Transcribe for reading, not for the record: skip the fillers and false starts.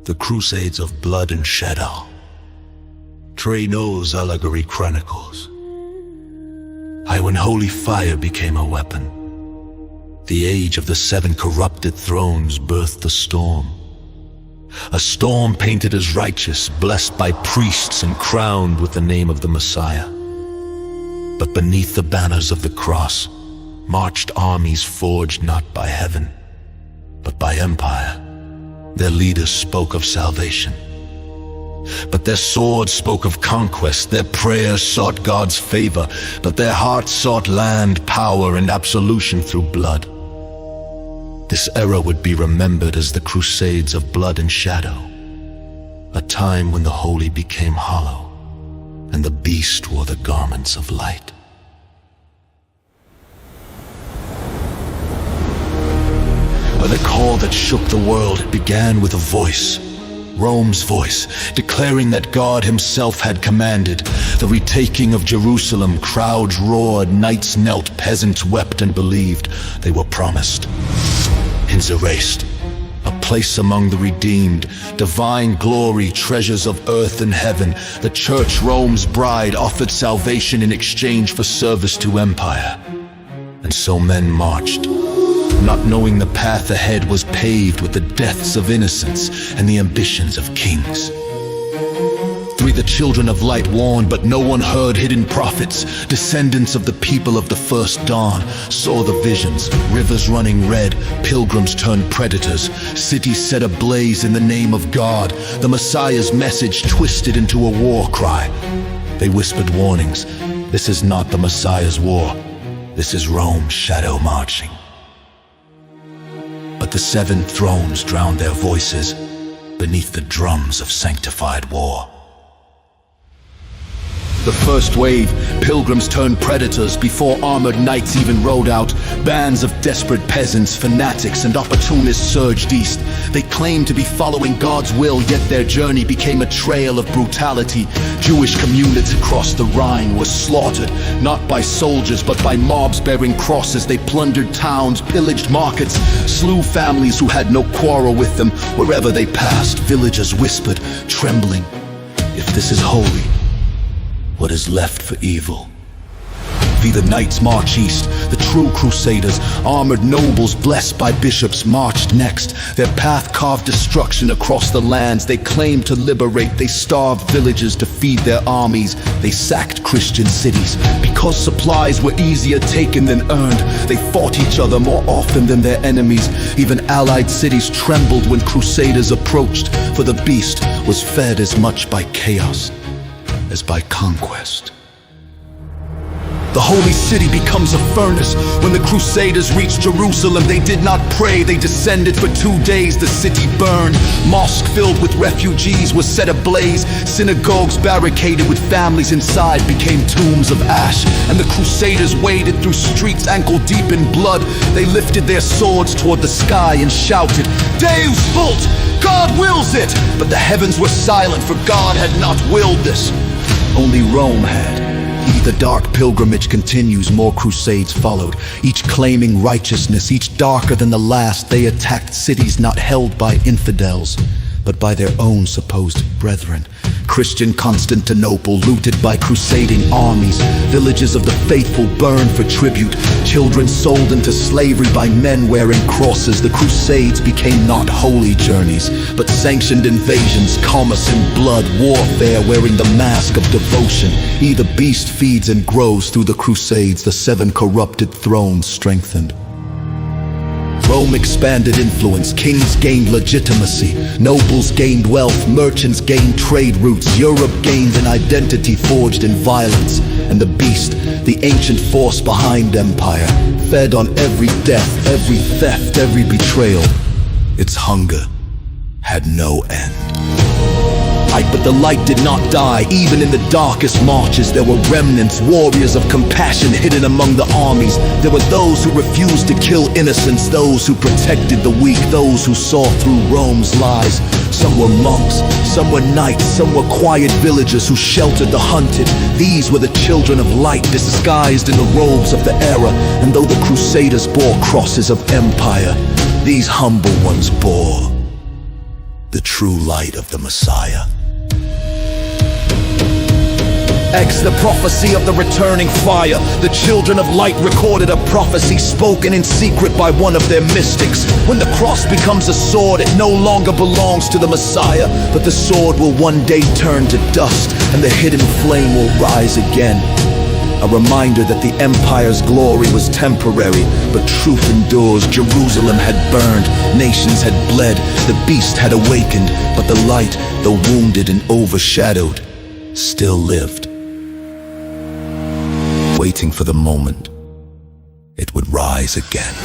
The Crusades of Blood and Shadow. Trey knows ALLEGORY Chronicles. When holy fire became a weapon. The age of the 7 corrupted thrones birthed a storm. A storm painted as righteous, blessed by priests and crowned with the name of the Messiah. But beneath the banners of the cross marched armies forged not by heaven, but by empire. Their leaders spoke of salvation, but their swords spoke of conquest. Their prayers sought God's favor, but their hearts sought land, power, and absolution through blood. This era would be remembered as the Crusades of Blood and Shadow, a time when the holy became hollow, and the beast wore the garments of light. The call that shook the world began with a voice, Rome's voice, declaring that God himself had commanded the retaking of Jerusalem. Crowds roared, knights knelt, peasants wept and believed they were promised. Sins erased, a place among the redeemed, divine glory, treasures of earth and heaven. The church, Rome's bride, offered salvation in exchange for service to empire. And so men marched, not knowing the path ahead was paved with the deaths of innocents and the ambitions of kings. The children of light warned, but no one heard. Hidden prophets, descendants of the people of the first dawn, saw the visions, rivers running red, pilgrims turned predators, cities set ablaze in the name of God. The Messiah's message twisted into a war cry. They whispered warnings. This is not the Messiah's war. This is Rome's shadow marching. But the 7 thrones drowned their voices beneath the drums of sanctified war. The first wave, pilgrims turned predators before armored knights even rode out. Bands of desperate peasants, fanatics, and opportunists surged east. They claimed to be following God's will, yet their journey became a trail of brutality. Jewish communities across the Rhine were slaughtered, not by soldiers, but by mobs bearing crosses. They plundered towns, pillaged markets, slew families who had no quarrel with them. Wherever they passed, villagers whispered, trembling, if this is holy, what is left for evil? The knights march east, the true crusaders, armored nobles blessed by bishops marched next. Their path carved destruction across the lands they claimed to liberate. They starved villages to feed their armies. They sacked Christian cities because supplies were easier taken than earned. They fought each other more often than their enemies. Even allied cities trembled when crusaders approached, for the beast was fed as much by chaos as by conquest. The holy city becomes a furnace. When the Crusaders reached Jerusalem, they did not pray, they descended. For 2 days the city burned. Mosque filled with refugees was set ablaze. Synagogues barricaded with families inside became tombs of ash. And the Crusaders waded through streets ankle deep in blood. They lifted their swords toward the sky and shouted, Deus vult! God wills it! But the heavens were silent, for God had not willed this. Only Rome had. The dark pilgrimage continues, more crusades followed, each claiming righteousness, each darker than the last. They attacked cities not held by infidels, but by their own supposed brethren. Christian Constantinople looted by crusading armies. Villages of the faithful burned for tribute. Children sold into slavery by men wearing crosses. The Crusades became not holy journeys, but sanctioned invasions, commerce in blood, warfare wearing the mask of devotion. The beast feeds and grows through the Crusades. The 7 corrupted thrones strengthened. Rome expanded influence, kings gained legitimacy, nobles gained wealth, merchants gained trade routes. Europe gained an identity forged in violence, and the beast, the ancient force behind empire, fed on every death, every theft, every betrayal. Its hunger had no end. But the light did not die. Even in the darkest marches there were remnants, warriors of compassion hidden among the armies. There were those who refused to kill innocents, those who protected the weak, those who saw through Rome's lies. Some were monks, some were knights, some were quiet villagers who sheltered the hunted. These were the children of light, disguised in the robes of the era. And though the Crusaders bore crosses of empire, these humble ones bore the true light of the Messiah. X, the prophecy of the returning fire. The children of light recorded a prophecy spoken in secret by one of their mystics. When the cross becomes a sword, it no longer belongs to the Messiah, but the sword will one day turn to dust, and the hidden flame will rise again. A reminder that the empire's glory was temporary, but truth endures. Jerusalem had burned, nations had bled, the beast had awakened, but the light, though wounded and overshadowed, still lived, waiting for the moment it would rise again.